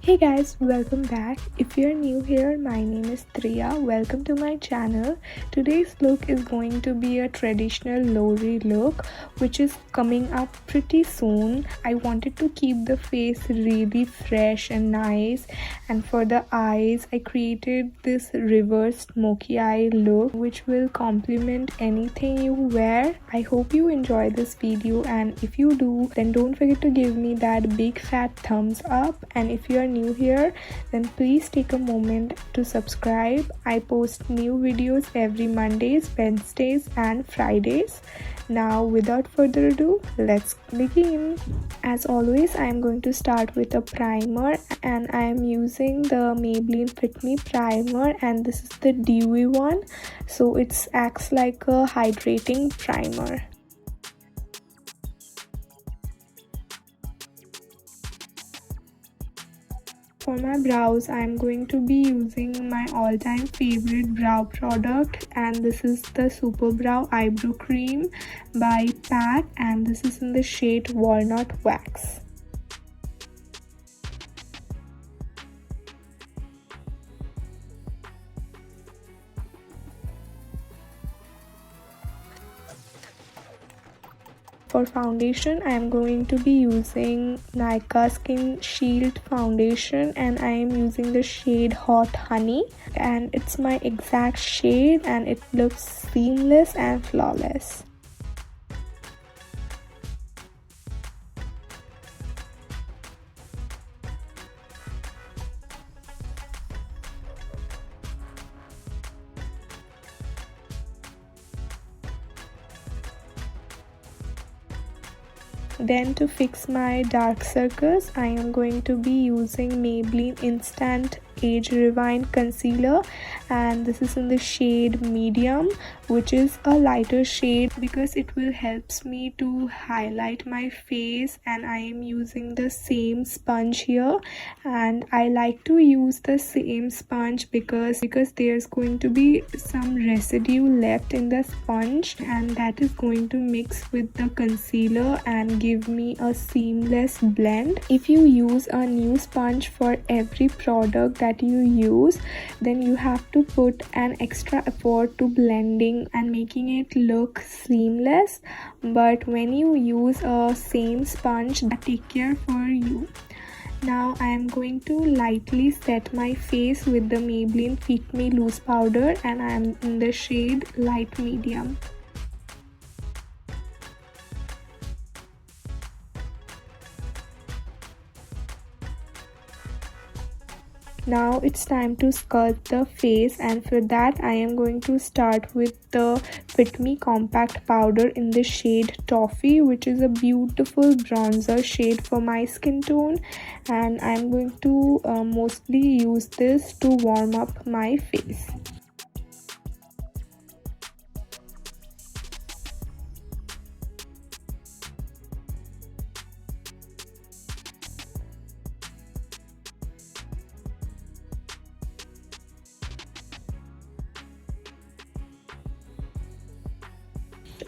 Hey guys, welcome back. If you're new here, my name is Triya. Welcome to my channel. Today's look is going to be a traditional Lohri look, which is coming up pretty soon. I wanted to keep the face really fresh and nice, and for the eyes, I created this reverse smoky eye look, which will complement anything you wear. I hope you enjoy this video, and if you do, then don't forget to give me that big fat thumbs up. And if you are new here, then please take a moment to subscribe. I post new videos every Mondays, Wednesdays and Fridays. Now without further ado, let's begin. As always, I am going to start with a primer, and I am using the Maybelline Fit Me primer, and this is the dewy one, so it acts like a hydrating primer. For my brows, I am going to be using my all-time favorite brow product, and this is the Super Brow Eyebrow Cream by PAC, and this is in the shade Walnut Wax. For foundation, I am going to be using Nykaa Skin Shield foundation, and I am using the shade Hot Honey, and it's my exact shade and it looks seamless and flawless. Then to fix my dark circles, I am going to be using Maybelline Instant Age Rewind Concealer, and this is in the shade Medium, which is a lighter shade because it will helps me to highlight my face. And I am using the same sponge here, and I like to use the same sponge because there's going to be some residue left in the sponge, and that is going to mix with the concealer and give me a seamless blend. If you use a new sponge for every product that you use, then you have to put an extra effort to blending and making it look seamless. But when you use a same sponge, that take care for you. Now I am going to lightly set my face with the Maybelline Fit Me Loose Powder, and I am in the shade Light Medium. Now it's time to sculpt the face, and for that I am going to start with the Fit Me Compact Powder in the shade Toffee, which is a beautiful bronzer shade for my skin tone, and I'm going to mostly use this to warm up my face.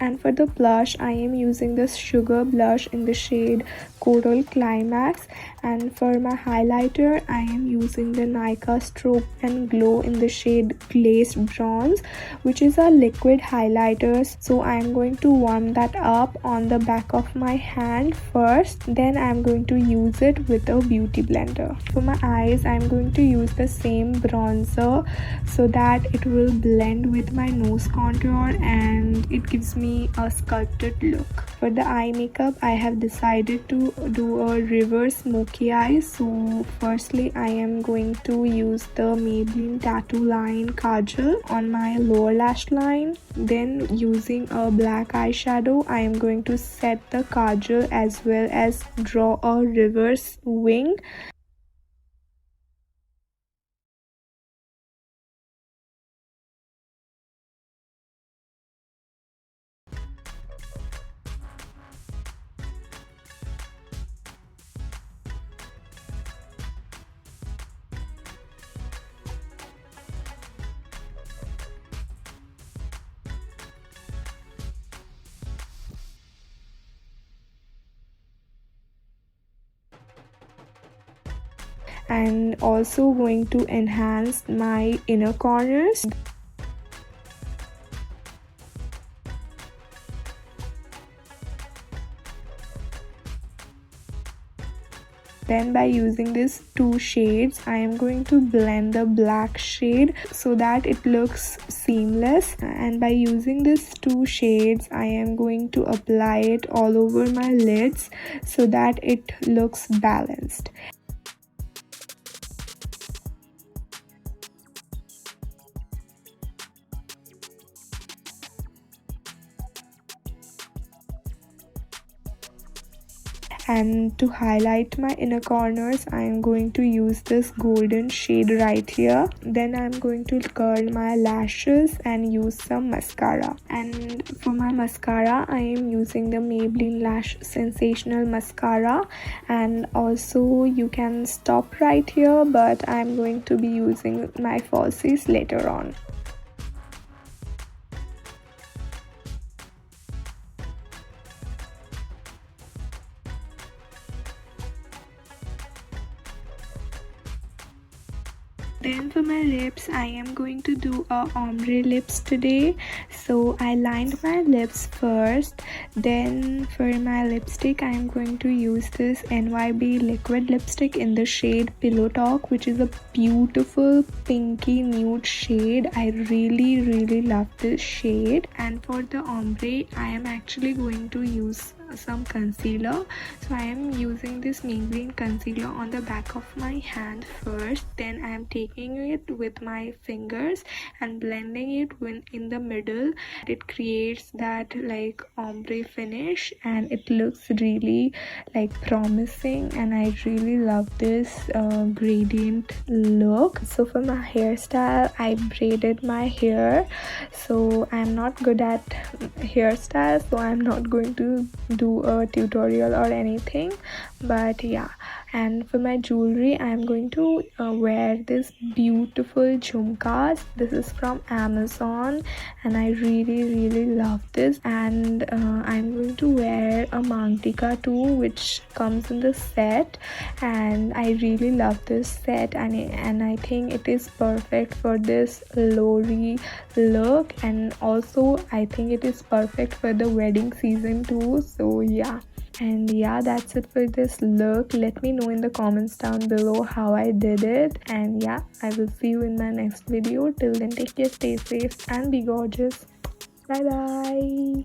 And for the blush, I am using this Sugar blush in the shade Coral Climax, and for my highlighter I am using the Nykaa Stroke and Glow in the shade Glazed Bronze, which is a liquid highlighter. So I am going to warm that up on the back of my hand first, then I am going to use it with a beauty blender. For my eyes, I am going to use the same bronzer so that it will blend with my nose contour and it gives me a sculpted look. For the eye makeup, I have decided to do a reverse smoky eye. So firstly, I am going to use the Maybelline Tattoline Kajal on my lower lash line. Then using a black eyeshadow, I am going to set the kajal as well as draw a reverse wing. and also going to enhance my inner corners. Then by using these two shades, I am going to blend the black shade so that it looks seamless. And by using these two shades, I am going to apply it all over my lids so that it looks balanced. And to highlight my inner corners, I am going to use this golden shade right here. Then I'm going to curl my lashes and use some mascara. And for my mascara, I am using the Maybelline Lash Sensational Mascara. And also you can stop right here, but I'm going to be using my falsies later on. Then for my lips, I am going to do a ombre lips today. So I lined my lips first. Then for my lipstick, I am going to use this NYB liquid lipstick in the shade Pillow Talk, which is a beautiful pinky nude shade. I really love this shade. And for the ombre, I am actually going to use some concealer. So I am using this Maybelline concealer on the back of my hand first. Then I am taking it with my fingers and blending it in the middle. It creates that like ombre finish and it looks really like promising, and I really love this gradient look. So for my hairstyle, I braided my hair. So I'm not good at hairstyle, so I'm not going to do a tutorial or anything, but yeah. And for my jewelry, I'm going to wear this beautiful jhumkas. This is from Amazon and I really love this. And I'm going to wear a mangtika too, which comes in the set, and I really love this set, and I think it is perfect for this Lohri look, and also I think it is perfect for the wedding season too. So yeah. And yeah, that's it for this look. Let me know in the comments down below how I did it. And yeah, I will see you in my next video. Till then, take care, stay safe and be gorgeous. Bye bye.